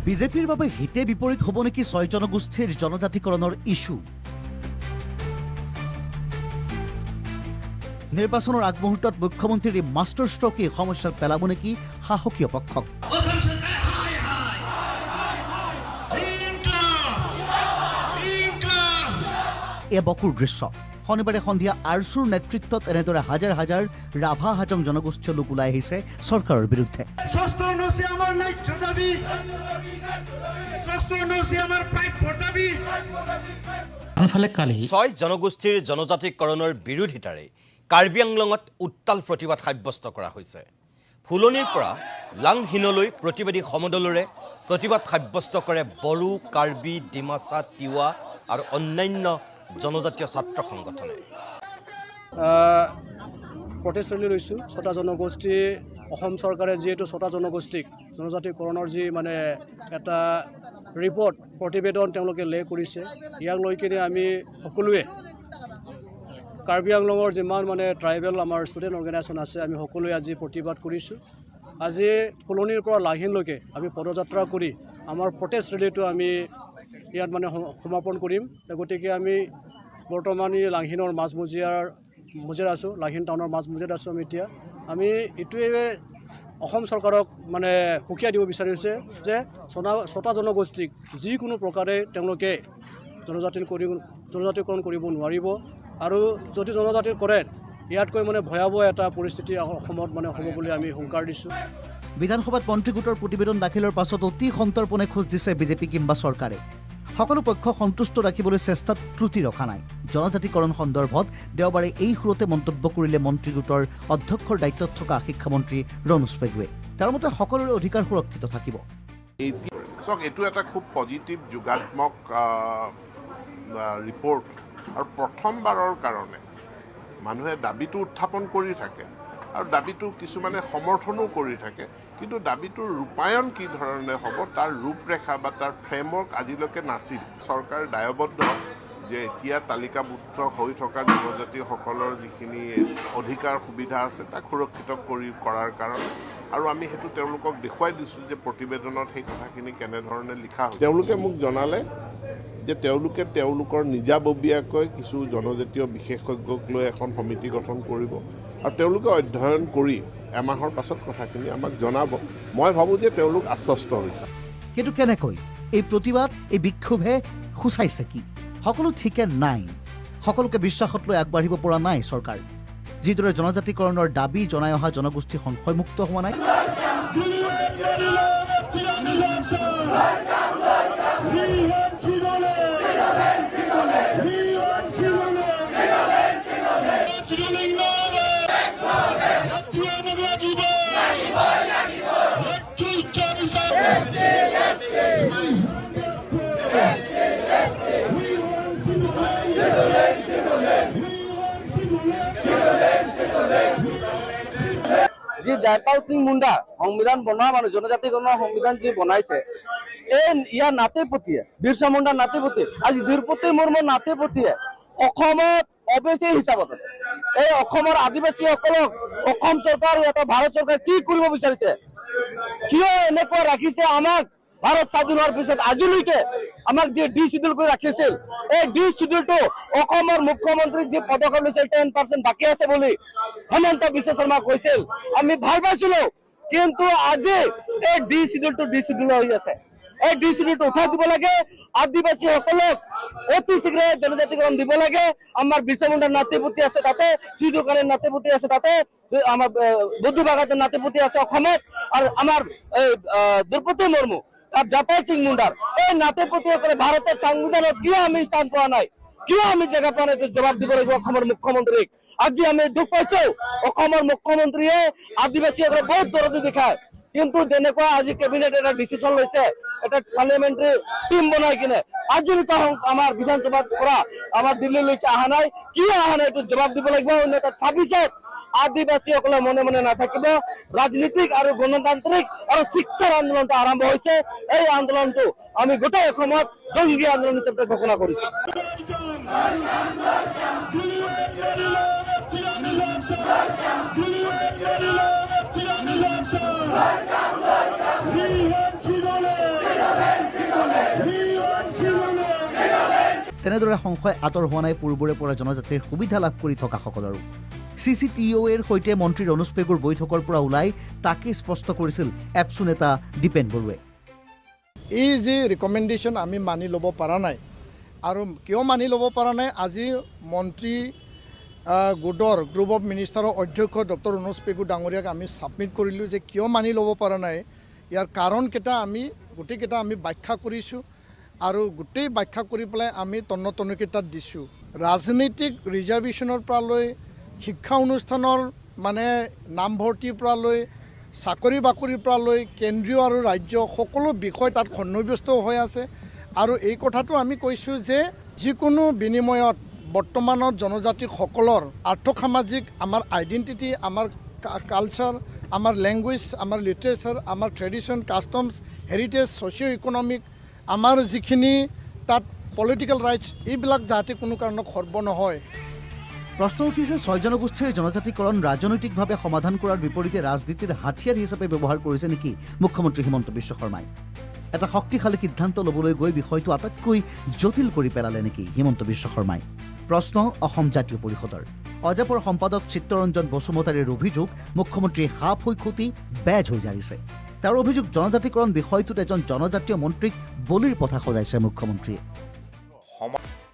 বিজেপিৰ বাবে হিতে বিপৰীত হ'ব নেকি ৬ জনগোষ্ঠীৰ জনজাতিকৰণৰ ইস্যু নিৰ্বাচনৰ আগমুহূৰ্তত মুখ্যমন্ত্ৰীৰ মাষ্টাৰ ষ্ট্ৰোকে সমস্যাত পেলাব নেকি সাহসীয় পক্ষক এ বকুৰ দৃশ্য শনিবাৰে সন্ধিয়া আৰচুৰ নেতৃত্বত এনেদৰে হাজাৰ হাজাৰ ৰাভা হাজং জনগোষ্ঠীয় লোক ওলাই আহিছে চৰকাৰৰ বিৰুদ্ধে আনফালে কালি ৬ জনগোষ্ঠীৰ জনজাতিকৰণৰ বিৰোধিতাৰে কাৰ্বি আংলঙত উত্তাল প্ৰতিবাদ সাব্যস্ত কৰা হৈছে ফুলনিৰ পৰা লাংহিনলৈ প্ৰতিবাদী সমদলৰে প্ৰতিবাদ সাব্যস্ত কৰে বড়ো কাৰ্বি ডিমাচা তিৱা আৰু অন্যান্য জনজাতীয় ছাত্ৰ সংগঠনে প্ৰটেষ্ট ৰেলী লৈছোঁ ৬টা জনগোষ্ঠী অসম চৰকাৰে যিহেতু ৬টা জনগোষ্ঠীক জনজাতিকৰণৰ যি মানে এটা ৰিপৰ্ট প্ৰতিবেদন তেওঁলোকে কৰিছে ইয়াক লৈ কিনে আমি সকলোৱে কাৰ্বি আংলঙৰ যিমান মানে ট্ৰাইবেল আমাৰ ষ্টুডেণ্ট অৰ্গেনাইজেশ্যন আছে আমি সকলোৱে আজি প্ৰতিবাদ কৰিছোঁ আজি ফুলনিৰ পৰা লাহিনলৈকে আমি পদযাত্ৰা কৰি আমাৰ প্ৰটেষ্ট ৰেলীটো আমি ইয়াত মানে সমাপন কৰিম গতিকে আমি বৰ্তমান লাহিনৰ মজিয়াত আছোঁ লাহিন টাউনৰ মজিয়াত আছোঁ আমি এইটোৱে অসম চৰকাৰক মানে সুকীয়া দিব বিচাৰিছে যে ৬টা জনগোষ্ঠীক যিকোনো প্ৰকাৰে তেওঁলোকে জনজাতিকৰণ কৰিব নোৱাৰিব আৰু যদি জনজাতি কৰে ইয়াতকৈ মানে ভয়াৱহ এটা পৰিস্থিতি অসমত মানে হ'ব বুলি আমি হুংকাৰ দিছোঁ বিধানসভাত মন্ত্ৰী গোটৰ প্ৰতিবেদন দাখিলৰ পাছত অতি সন্তৰ্পণে খোজ দিছে বিজেপি কিংবা চৰকাৰে সকলো পক্ষ সন্তুষ্ট ৰাখিবলৈ চেষ্টাত ত্ৰুটি ৰখা নাই জনজাতিকৰণ সন্দৰ্ভত দেওবাৰে এই সুৰতে মন্তব্য কৰিলে মন্ত্ৰী গোটৰ অধ্যক্ষৰ দায়িত্বত থকা শিক্ষামন্ত্ৰী ৰণোজ পেগুৱে তাৰ মতে সকলোৰে অধিকাৰ সুৰক্ষিত থাকিব এইটো এটা খুব পজিটিভ যোগাত্মক ৰিপৰ্ট আৰু প্ৰথমবাৰৰ কাৰণে মানুহে দাবীটো উত্থাপন কৰি থাকে আৰু দাবীটো কিছুমানে সমৰ্থনো কৰি থাকে কিন্তু দাবীটোৰ ৰূপায়ণ কি ধৰণে হ'ব তাৰ ৰূপৰেখা বা তাৰ ফ্ৰেমৱৰ্ক আজিলৈকে নাছিল চৰকাৰ দায়বদ্ধ যে এতিয়া তালিকাভুক্ত হৈ থকা জনজাতিসকলৰ যিখিনি অধিকাৰ সুবিধা আছে তাক সুৰক্ষিত কৰাৰ কাৰণে আৰু আমি সেইটো তেওঁলোকক দেখুৱাই দিছোঁ যে প্ৰতিবেদনত সেই কথাখিনি কেনেধৰণে লিখা হয় তেওঁলোকে মোক জনালে যে তেওঁলোকে তেওঁলোকৰ নিজাববীয়াকৈ কিছু জনজাতীয় বিশেষজ্ঞক লৈ এখন সমিতি গঠন কৰিব আৰু তেওঁলোকে অধ্যয়ন কৰি এমাহৰ পাছত কথাখিনি আমাক জনাব মই ভাবোঁ যে তেওঁলোক আশ্বস্ত হৈছে কিন্তু কেনেকৈ এই প্ৰতিবাদ এই বিক্ষোভে সূচাইছে কি সকলো ঠিকে নাই সকলোকে বিশ্বাসত লৈ আগবাঢ়িব পৰা নাই চৰকাৰ যিদৰে জনজাতিকৰণৰ দাবী জনাই অহা জনগোষ্ঠী সংশয়মুক্ত হোৱা নাই যি জয়পাল সিং মুণ্ডা সংবিধান বনোৱা মানুহ জনজাতিকৰণৰ সংবিধান যি বনাইছে এই ইয়াৰ নাতিপুতিয়ে বিৰচা মুণ্ডাৰ নাতিপুতিয়ে আজি দ্ৰৌপদী মুৰ্মুৰ নাতিপুতিয়ে অসমত অবেচি হিচাপত আছে এই অসমৰ আদিবাসীসকলক অসম চৰকাৰ এটা ভাৰত চৰকাৰ কি কৰিব বিচাৰিছে কিয় এনেকুৱা ৰাখিছে আমাক ভাৰত স্বাধীন হোৱাৰ পিছত আজিলৈকে আমাক যে ডি শিডিউল কৰি ৰাখিছিল এই ডি শিডিউলটো অসমৰ মুখ্যমন্ত্ৰী যি পদক্ষেপ লৈছিল 10% বাকী আছে বুলি হেমন্ত বিশ্ব শৰ্মা কৈছিল আমি ভাল পাইছিলো কিন্তু আজি এই ডি শিডিউল হৈ আছে এই ডি শিডিউলটো উঠাই দিব লাগে আদিবাসীসকলক অতি শীঘ্ৰে জনজাতিকৰণ দিব লাগে আমাৰ বিৰচা মুণ্ডাৰ নাতিপুতি আছে তাতে সিধুকানীৰ নাতিপুতি আছে তাতে আমাৰ বুদ্ধ বাগাতৰ নাতিপুতি আছে অসমত আৰু আমাৰ দ্ৰৌপদী মুৰ্মু আৰ জয়পাল সিং মুণ্ডাৰ এই নাতিপুতিসকলে ভাৰতৰ সংবিধানত কিয় আমি স্থান পোৱা নাই কিয় আমি জায়গা পোৱা নাই জবাব দিব লাগিব অসমৰ মুখ্যমন্ত্ৰীক আজি আমি দুখ পাইছো অসমৰ মুখ্যমন্ত্ৰীয়ে আদিবাসীসকলক বহুত দৰদী দেখায় কিন্তু যেনেকুৱা আজি কেবিনেট এটা ডিচিশন লৈছে এটা পাৰ্লিয়ামেণ্টাৰী টিম বনাই কিনে আজিলৈকে আমাৰ বিধানসভাৰ পৰা আমাৰ দিল্লীলৈকে অহা নাই কিয় অহা নাই এইটো জবাব দিব লাগিব অন্যথা 26ত আদিবাসীসকলে মনে মনে নাথাকিব ৰাজনীতিক আৰু গণতান্ত্ৰিক আৰু শিক্ষাৰ আন্দোলনটো আৰম্ভ হৈছে এই আন্দোলনটো আমি গোটেই অসমত জংগী আন্দোলন হিচাপে ঘোষণা কৰিছো তেনেদৰে সংশয় আঁতৰ হোৱা নাই পূৰ্বৰে পৰা জনজাতিৰ সুবিধা লাভ কৰি থকা সকলৰো। CCTOৰ সৈতে মন্ত্ৰী ৰণোজ পেগুৰ বৈঠকৰ পৰা ওলাই তাকে স্পষ্ট কৰিছিল এপছু নেতা দীপেন বৰুৱে। এই যে ৰিকমেণ্ডেশ্যন আমি মানি ল'ব পৰা নাই, আৰু কিয় মানি ল'ব পৰা নাই, আজি মন্ত্ৰী গোটৰ গ্ৰুপ অফ মিনিষ্টাৰৰ অধ্যক্ষ ডক্টৰ ৰণোজ পেগু ডাঙৰীয়াক আমি ছাবমিট কৰিলোঁ যে কিয় মানি ল'ব পৰা নাই। ইয়াৰ কাৰণকেইটা আমি গোটেইকেইটা আমি ব্যাখ্যা কৰিছোঁ, আৰু গোটেই ব্যাখ্যা কৰি পেলাই আমি তন্নতন্নকেইটাত দিছোঁ। ৰাজনৈতিক ৰিজাৰ্ভেশ্যনৰ পৰা লৈ শিক্ষা অনুষ্ঠানৰ মানে নামভৰ্তিৰ পৰা লৈ চাকৰি বাকৰিৰ পৰা লৈ কেন্দ্ৰীয় আৰু ৰাজ্য সকলো বিষয় তাত সন্নিৱিষ্ট হৈ আছে। আৰু এই কথাটো আমি কৈছোঁ যে যিকোনো বিনিময়ত বৰ্তমানত জনজাতিসকলৰ আৰ্থসামাজিক আমাৰ আইডেণ্টিটি, আমাৰ কালচাৰ, আমাৰ লেংগুৱেজ, আমাৰ লিটাৰেচাৰ, আমাৰ tradition, customs, heritage, socio' economic, আমাৰ যিখিনি তাত পলিটিকেল ৰাইটছ, এইবিলাক যাতে কোনো কাৰণত খৰ্ব নহয়। প্ৰশ্ন উঠিছে 6 জনগোষ্ঠীৰ জনজাতিকৰণ ৰাজনৈতিকভাৱে সমাধান কৰাৰ বিপৰীতে ৰাজনীতিৰ হাতিয়াৰ হিচাপে ব্যৱহাৰ কৰিছে নেকি মুখ্যমন্ত্ৰী হিমন্ত বিশ্ব শৰ্মাই? এটা শক্তিশালী সিদ্ধান্ত ল'বলৈ গৈ বিষয়টো আটাইতকৈ জটিল কৰি পেলালে নেকি হিমন্ত বিশ্ব শৰ্মাই? প্ৰশ্ন অসম জাতীয় পৰিষদৰ। অজাপৰ সম্পাদক চিত্তৰঞ্জন বসুমতাৰীৰ অভিযোগ মুখ্যমন্ত্ৰীয়ে সাপ হৈ খুটি বেজ হৈ জাৰিছে। তেওঁৰ অভিযোগ জনজাতিকৰণ বিষয়টোত এজন জনজাতীয় মন্ত্ৰীক বলিৰ পথা সজাইছে মুখ্যমন্ত্ৰীয়ে।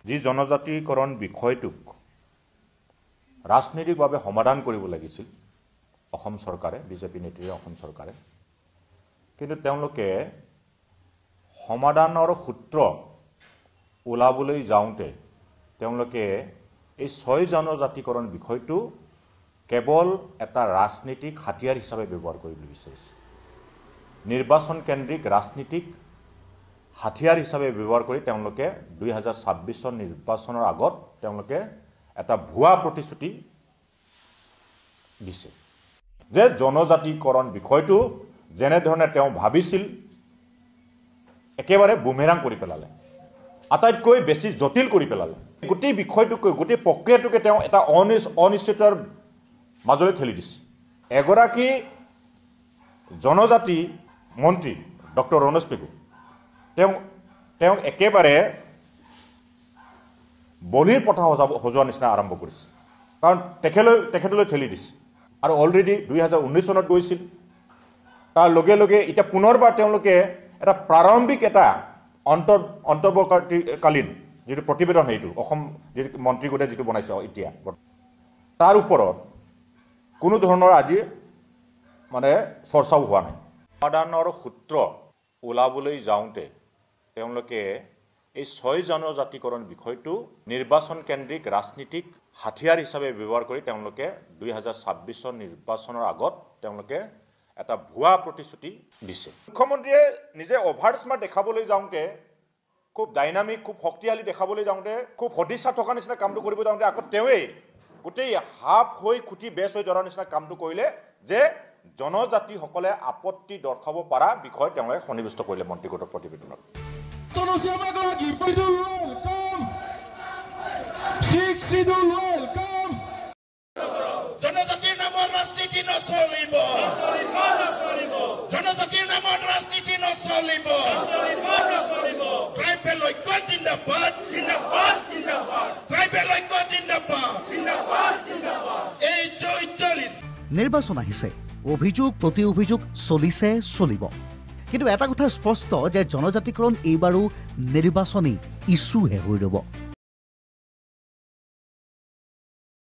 যি জনজাতিকৰণ বিষয়টোক ৰাজনৈতিকভাৱে সমাধান কৰিব লাগিছিল অসম চৰকাৰে, বিজেপি নেতৃত্বৰ অসম চৰকাৰে, কিন্তু তেওঁলোকে সমাধানৰ সূত্ৰ ওলাবলৈ যাওঁতে তেওঁলোকে এই 6 জনজাতিকৰণ বিষয়টো কেৱল এটা ৰাজনীতিক হাতিয়াৰ হিচাপে ব্যৱহাৰ কৰিবলৈ বিচাৰিছে। নিৰ্বাচন কেন্দ্ৰিক ৰাজনীতিক হাতিয়াৰ হিচাপে ব্যৱহাৰ কৰি তেওঁলোকে 2026 নিৰ্বাচনৰ আগত তেওঁলোকে এটা ভুৱা প্ৰতিশ্ৰুতি দিছে যে জনজাতিকৰণ বিষয়টো যেনেধৰণে তেওঁ ভাবিছিল একেবাৰে বুমেৰাং কৰি পেলালে, আটাইতকৈ বেছি জটিল কৰি পেলালে। গোটেই বিষয়টোকৈ গোটেই প্ৰক্ৰিয়াটোকে তেওঁ এটা অনিশ্চিতৰ মাজলৈ ঠেলি দিছে। এগৰাকী জনজাতি মন্ত্ৰী ডক্টৰ ৰণোজ পেগু তেওঁ একেবাৰে বলিৰ পথা সজোৱা নিচিনা আৰম্ভ কৰিছে, কাৰণ তেখেতলৈ ঠেলি দিছে। আৰু অলৰেডি 2019 চনত গৈছিল, তাৰ লগে লগে এতিয়া পুনৰবাৰ তেওঁলোকে এটা প্ৰাৰম্ভিক এটা অন্তৰ্বৰ্তীকালীন যিটো প্ৰতিবেদন, সেইটো অসম যিটো মন্ত্ৰী গোটে যিটো বনাইছে এতিয়া, তাৰ ওপৰত কোনো ধৰণৰ আজি মানে চৰ্চাও হোৱা নাই। সমাধানৰ সূত্ৰ ওলাবলৈ যাওঁতে তেওঁলোকে এই 6 জনজাতিকৰণ বিষয়টো নিৰ্বাচন কেন্দ্ৰিক ৰাজনীতিক হাতিয়াৰ হিচাপে ব্যৱহাৰ কৰি তেওঁলোকে 2026 নিৰ্বাচনৰ আগত তেওঁলোকে এটা ভুৱা প্ৰতিশ্ৰুতি দিছে। মুখ্যমন্ত্ৰীয়ে নিজে অভাৰ স্মাৰ্ট দেখাবলৈ যাওঁতে, খুব ডাইনামিক, খুব শক্তিশালী দেখাবলৈ যাওঁতে, খুব সদিচ্ছা থকা নিচিনা কামটো কৰিব যাওঁতে আকৌ তেওঁৱেই গোটেই হাফ হৈ খুটি বেচ হৈ ধৰাৰ নিচিনা কামটো কৰিলে যে জনজাতিসকলে আপত্তি দৰ্শাব পৰা বিষয় তেওঁলোকে সন্নিৱিষ্ট কৰিলে মন্ত্ৰী গোটৰ প্ৰতিবেদনত। জনজাতিৰ নামত ৰাজনীতি নচলিব, জনজাতিৰ নামত ৰাজনীতি নচলিব, ট্ৰাইবেল ঐক্য জিন্দাবাদ, ট্ৰাইবেল ঐক্য জিন্দাবাদ, এই নিৰ্বাচন আহিছে, অভিযোগ প্ৰতি অভিযোগ চলিছে, চলিব। কিন্তু এটা কথা স্পষ্ট যে জনজাতিকৰণ এইবাৰো নিৰ্বাচনী ইছ্যুহে হৈ ৰ'ব।